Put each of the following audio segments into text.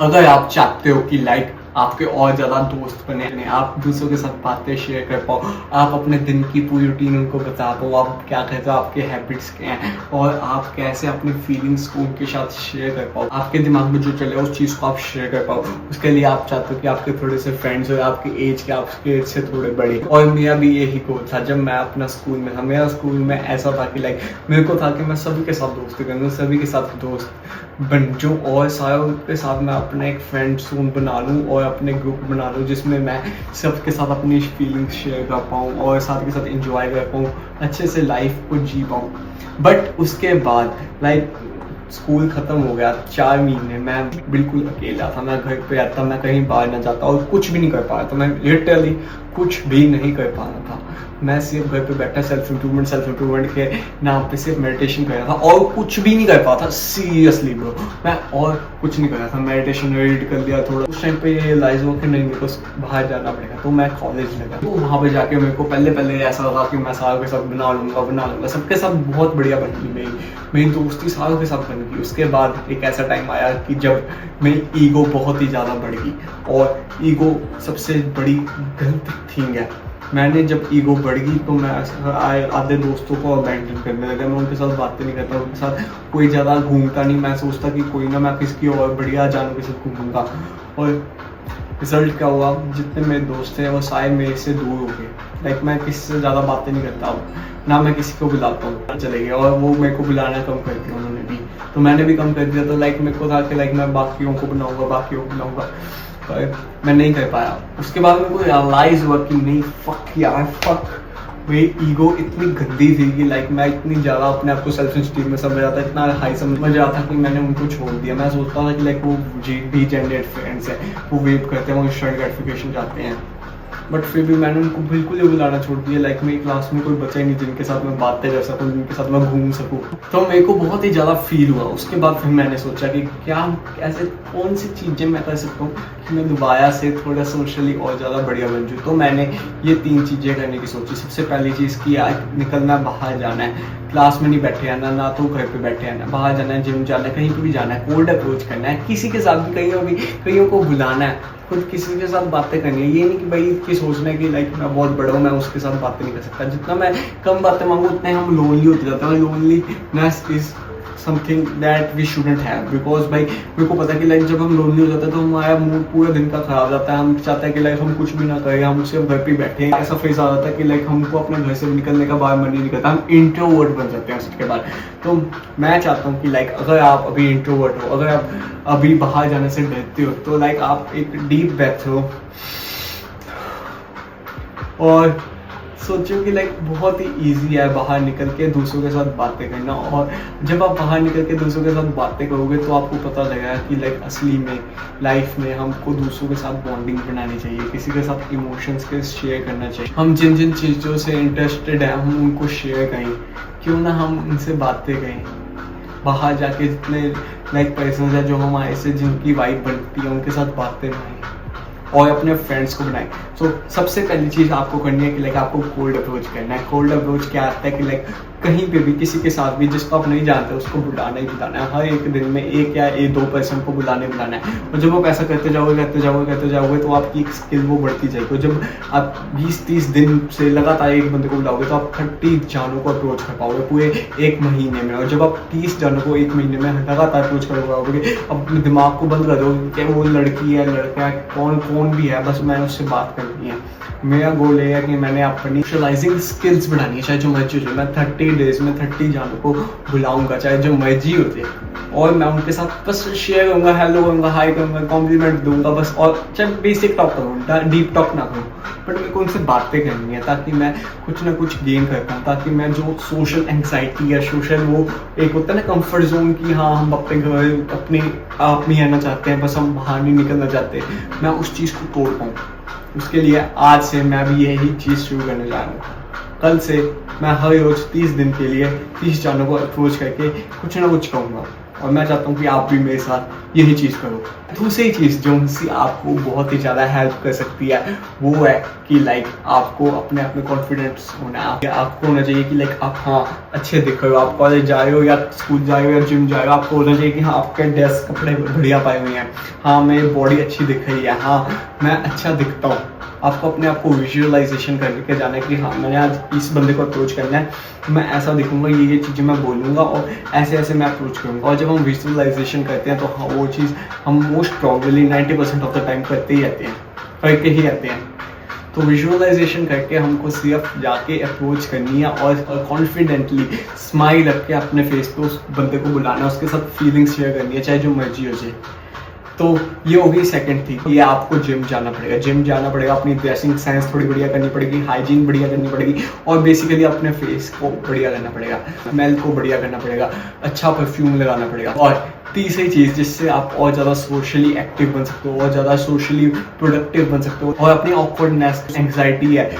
अगर आप चाहते हो कि लाइक आपके और ज़्यादा दोस्त बने, आप दूसरों के साथ बातें शेयर कर पाओ, आप अपने दिन की पूरी रूटीन उनको बता पाओ, आप क्या कहते हो, आपके हैबिट्स क्या हैं और आप कैसे अपनी फीलिंग्स को उनके साथ शेयर कर पाओ, आपके दिमाग में जो चले उस चीज़ को आप शेयर कर पाओ। उसके लिए आप चाहते हो कि आपके थोड़े से फ्रेंड्स हो, आपके एज के, आपके एज से थोड़े बड़े। और मेरा भी यही गोल था जब मैं अपना स्कूल में था। मेरा स्कूल में ऐसा था कि लाइक मेरे को था कि मैं सभी के साथ दोस्ती करूँ, सभी के साथ दोस्त बन जो और सारों के साथ मैं अपना एक फ्रेंड जोन बना लूँ और अपने ग्रुप बना लूँ जिसमें मैं सबके साथ अपनी फीलिंग्स शेयर कर पाऊँ और साथ के साथ एंजॉय कर पाऊँ, अच्छे से लाइफ को जी पाऊँ। बट उसके बाद लाइक स्कूल ख़त्म हो गया, 4 महीने मैं बिल्कुल अकेला था। मैं घर पे आता, मैं कहीं बाहर ना जाता और कुछ भी नहीं कर पा रहा था। मैं लिटरली कुछ भी नहीं कर पा रहा था। मैं सिर्फ घर पे बैठा सेल्फ इम्प्रूवमेंट के नाम पे सिर्फ मेडिटेशन कर रहा था और कुछ भी नहीं कर पाता। सीरियसली ब्रो, मैं और कुछ नहीं कर रहा था। मेडिटेशन रीड कर लिया थोड़ा। उस टाइम पे ये रियलाइज हुआ कि नहीं, मेरे को बाहर जाना पड़ेगा। तो मैं कॉलेज लगा, तो वहाँ पे जाके मेरे को पहले ऐसा लगा कि मैं सारों के साथ बना लूँगा। सबके साथ बहुत बढ़िया बन गई मेरी दोस्ती, सारों के साथ बन गई। उसके बाद एक ऐसा टाइम आया कि जब मेरी ईगो बहुत ही ज़्यादा बढ़ गई और ईगो सबसे बड़ी गलत थिंग है। मैंने जब ईगो बढ़ गई तो मैं आधे दोस्तों को अबैंडन करने लगा। मैं उनके साथ बातें नहीं करता, उनके साथ कोई ज़्यादा घूमता नहीं। मैं सोचता कि कोई ना, मैं किसकी और बढ़िया जानों के साथ घूमूंगा। और रिजल्ट क्या हुआ, जितने मेरे दोस्त थे वो सारे मेरे से दूर हो गए। लाइक मैं किसी से ज़्यादा बातें नहीं करता हूँ, ना मैं किसी को बुलाता हूँ, चले गए। और वो मेरे को बुलाना कम कर दिया उन्होंने भी, तो मैंने भी कम कर दिया। तो लाइक मेरे को था कि लाइक मैं बाकियों को बुलाऊंगा, पर मैं नहीं कर पाया। उसके बाद मेरे को रियलाइज हुआ कि नहीं, फक यार, फक। मेरी ईगो इतनी गंदी थी कि लाइक मैं इतनी ज़्यादा अपने आप को सेल्फ स्टीम में समझ रहा था, इतना हाई समझ रहा था कि मैंने उनको छोड़ दिया। मैं सोचता था कि लाइक वो भी जेनरेट फ्रेंड्स हैं, वो वेव करते हैं, वो इंस्टेंट ग्रेटिफिकेशन चाहते हैं। बट फिर भी मैंने उनको बिल्कुल ही बुलाना छोड़ दिया। लाइक मेरी क्लास में कोई बचा ही नहीं जिनके साथ मैं बातें कर सकूँ, जिनके साथ मैं घूम सकूँ। तो मेरे को बहुत ही ज़्यादा फील हुआ। उसके बाद फिर मैंने सोचा कि क्या ऐसे कौन सी चीज़ें मैं कर सकता हूँ कि मैं दोबारा से थोड़ा सोशली और ज़्यादा बढ़िया बन जाऊँ। तो मैंने ये 3 चीज़ें करने की सोची। सबसे पहली चीज़ कि आज निकलना, बाहर जाना है, क्लास में नहीं बैठे आना, ना तो घर पे बैठे आना, बाहर जाना है, जिम जाना है, कहीं पर भी जाना है, कोल्ड अप्रोच करना है, किसी के साथ भी कहीं को बुलाना है, खुद किसी के साथ बातें करनी है। ये नहीं कि भाई कि सोचना है कि लाइक मैं बहुत बड़ा हूँ, मैं उसके साथ बातें नहीं कर सकता। जितना मैं कम बातें मांगू उतने हम लोनली होते जाते हैं। Loneliness is something that we shouldn't have, because भाई मेरे को पता है कि लाइक जब हम लोनली हो जाते हैं तो हमारा मूड पूरे दिन का खराब जाता है। हम चाहते हैं कि लाइक हम कुछ भी ना करें, हम सिर्फ घर पे बैठे हैं। ऐसा फेस आ जाता है कि लाइक हमको अपने घर से निकलने का बाहर मन ही नहीं करता, हम इंट्रोवर्ट बन जाते हैं उसके बाद। तो मैं चाहता हूँ कि लाइक अगर आप अभी इंट्रोवर्ट हो, अगर आप अभी बाहर जाने से डरते हो, तो लाइक आप एक डीप ब्रेथ लो और सोचो कि लाइक बहुत ही इजी है बाहर निकल के दूसरों के साथ बातें करना। और जब आप बाहर निकल के दूसरों के साथ बातें करोगे तो आपको पता लगेगा कि लाइक असली में लाइफ में हमको दूसरों के साथ बॉन्डिंग बनानी चाहिए, किसी के साथ इमोशंस के शेयर करना चाहिए। हम जिन जिन चीज़ों से इंटरेस्टेड हैं हम उनको शेयर करें, क्यों ना हम उनसे बातें करें। बाहर जाके जितने लाइक पर्सन है जो हमारे से जिनकी वाइब बनती है उनके साथ बातें बनाएं और अपने फ्रेंड्स को बनाएं। तो सबसे पहली चीज़ आपको करनी है कि लाइक आपको कोल्ड अप्रोच करना है। कोल्ड अप्रोच क्या आता है कि लाइक कहीं पे भी किसी के साथ भी जिसको आप नहीं जानते उसको बुलाना ही बुलाना है। हर एक दिन में 1 या 2 पर्सन को बुलाना है। और जब आप ऐसा करते जाओगे तो आपकी एक स्किल वो बढ़ती जाएगी। और जब आप 20-30 दिन से लगातार एक बंदे को बुलाओगे तो आप 30 जानों को अप्रोच कर पाओगे पूरे 1 महीने में। और जब आप 30 जानों को 1 महीने में लगातार अप्रोच कर पाओगे, अपने दिमाग को बंद कर दोगे कि वो लड़की है, लड़का है, कौन भी है, बस मैंने उससे बात करनी है। मेरा गोल ये है कि मैंने अपनी सोशलाइजिंग स्किल्स बढ़ानी है, चाहे जो मर्जी हो जाए। मैं 30 डेज में 30 जानों को बुलाऊंगा, चाहे जो मर्जी हो जाए। और मैं उनके साथ बस शेयर करूँगा, हेलो करूँगा, हाई करूँगा, कॉम्प्लीमेंट दूंगा बस। और चाहे बेसिक टॉक करूँ, डीप टॉक ना करूँ, बट मेरे को उनसे बातें करनी है ताकि मैं कुछ ना कुछ गेन कर पाऊँ। ताकि मैं जो सोशल एंग्जाइटी या सोशल वो एक होता है ना कंफर्ट जोन की, हाँ हम अपने घर अपने आप में रहना चाहते हैं, बस हम बाहर नहीं निकलना चाहते, मैं उस चीज़ को तोड़ पाऊँ। उसके लिए आज से मैं भी यही चीज़ शुरू करने जा रहा हूँ। कल से मैं हर रोज़ 30 दिन के लिए 30 जानों को अप्रोच करके कुछ ना कुछ कहूँगा। और मैं चाहता हूँ कि आप भी मेरे साथ यही चीज़ करो। दूसरी चीज़ जो मुझसे आपको बहुत ही ज़्यादा हेल्प कर सकती है वो है कि लाइक आपको अपने आप में कॉन्फिडेंस होना है। आपको होना चाहिए कि लाइक आप हाँ अच्छे दिख रहे हो, आप कॉलेज जा रहे हो या स्कूल जा रहे हो या जिम जा रहे हो, आपको होना चाहिए कि हाँ आपके ड्रेस कपड़े बढ़िया पाए हुए हैं, हाँ मेरी बॉडी अच्छी दिख रही है, हाँ मैं अच्छा दिखता हूँ। आपको अपने आप को विजुअलाइजेशन करके जाना है कि हाँ मैंने आज इस बंदे को अप्रोच करना है, मैं ऐसा दिखूंगा, ये चीज़ें मैं बोलूँगा और ऐसे ऐसे मैं अप्रोच करूँगा। और जब हम विजुअलाइजेशन करते हैं तो हाँ वो चीज़ हम most probably 90% of the time करते ही रहते हैं, करके ही रहते हैं। तो विजुअलाइजेशन करके हमको सिर्फ जाके अप्रोच करनी है और कॉन्फिडेंटली स्माइल रख के अपने फेस पे उस बंदे को बुलाना है, उसके साथ फीलिंग्स शेयर करनी है, चाहे जो मर्जी हो जाए। तो ये हो गई सेकंड थिंग, ये आपको जिम जाना पड़ेगा। जिम जाना पड़ेगा, अपनी ड्रेसिंग सेंस थोड़ी बढ़िया करनी पड़ेगी, हाइजीन बढ़िया करनी पड़ेगी और बेसिकली अपने फेस को बढ़िया करना पड़ेगा, स्मेल को बढ़िया करना पड़ेगा, अच्छा परफ्यूम लगाना पड़ेगा। और तीसरी चीज़ जिससे आप और ज़्यादा सोशली एक्टिव बन सकते हो और ज़्यादा सोशली प्रोडक्टिव बन सकते हो और अपनी ऑकवर्डनेस, एंग्जाइटी है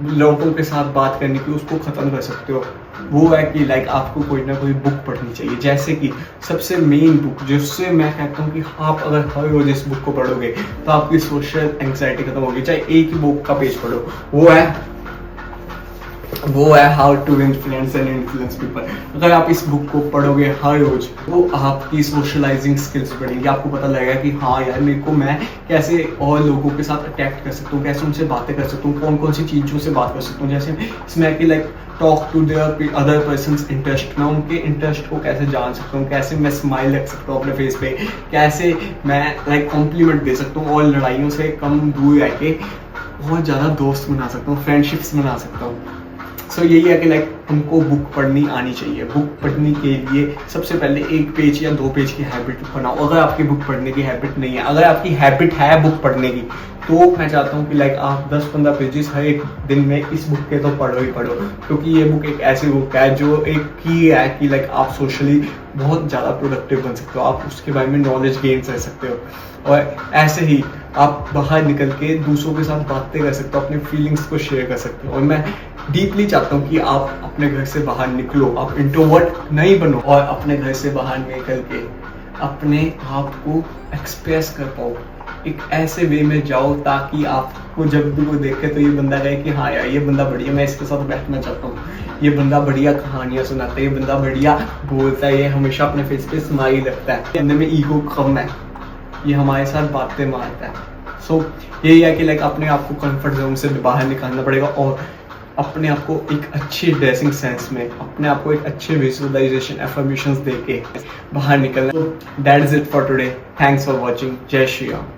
लोगों के साथ बात करने की, उसको ख़त्म कर सकते हो, वो है कि लाइक आपको कोई ना कोई बुक पढ़नी चाहिए। जैसे कि सबसे मेन बुक जिससे मैं कहता हूँ कि आप अगर हर रोज इस बुक को पढ़ोगे तो आपकी सोशल एंग्जाइटी खत्म होगी, चाहे एक ही बुक का पेज पढ़ो, वो है how to influence and influence people. अगर आप इस बुक को पढ़ोगे हर रोज तो आपकी सोशलाइजिंग स्किल्स बढ़ेंगी, आपको पता लगेगा कि हाँ यार मेरे को मैं कैसे और लोगों के साथ अटैक्ट कर सकता हूँ, कैसे उनसे बातें कर सकता हूँ, कौन कौन सी चीज़ों से बात कर सकता हूँ। जैसे इसमें कि like talk to their other persons interest, मैं उनके इंटरेस्ट को कैसे जान सकता हूँ, कैसे मैं स्माइल रख सकता हूँ अपने फेस पे, कैसे मैं लाइक कॉम्प्लीमेंट दे सकता हूँ और लड़ाइयों से कम दूर रह के बहुत ज़्यादा दोस्त बना सकता हूँ, फ्रेंडशिप्स बना सकता हूँ। सो यही है कि लाइक हमको बुक पढ़नी आनी चाहिए। बुक पढ़ने के लिए सबसे पहले 1 पेज या 2 पेज की हैबिट बनाओ। अगर आपकी बुक पढ़ने की हैबिट नहीं है, अगर आपकी हैबिट है बुक पढ़ने की, तो मैं चाहता हूँ कि लाइक आप 10-15 पेजेस हर एक दिन में इस बुक के तो पढ़ो ही पढ़ो, क्योंकि ये बुक एक ऐसी बुक है जो एक की है कि लाइक आप सोशली बहुत ज़्यादा प्रोडक्टिव बन सकते हो, आप उसके बारे में नॉलेज गेन कर सकते हो और ऐसे ही आप बाहर निकल के दूसरों के साथ बातें कर सकते हो, अपने फीलिंग्स को शेयर कर सकते हो। और मैं डीपली चाहता हूँ कि आप अपने घर से बाहर निकलो, आप इंट्रोवर्ट नहीं बनो और अपने घर से बाहर निकल के अपने आप को एक्सप्रेस कर पाओ, एक ऐसे वे में जाओ ताकि आपको जब भी कोई देखे तो ये बंदा कहे कि हाँ यार ये बंदा बढ़िया, मैं इसके साथ बैठना चाहता हूँ, ये बंदा बढ़िया कहानियाँ सुनाता है, ये बंदा बढ़िया बोलता है, ये हमेशा अपने फेस पे स्माइल रखता है, अंदर में ईगो कम है, ये हमारे साथ बातें मारता है। सो यही है कि लाइक अपने आप को कंफर्ट जोन से बाहर निकालना पड़ेगा और अपने आप को एक अच्छी ड्रेसिंग सेंस में, अपने आप को एक अच्छे विजुअलाइजेशन एफर्मेशंस दे के बाहर निकलना। That is it for today. Thanks for watching. जय श्री राम।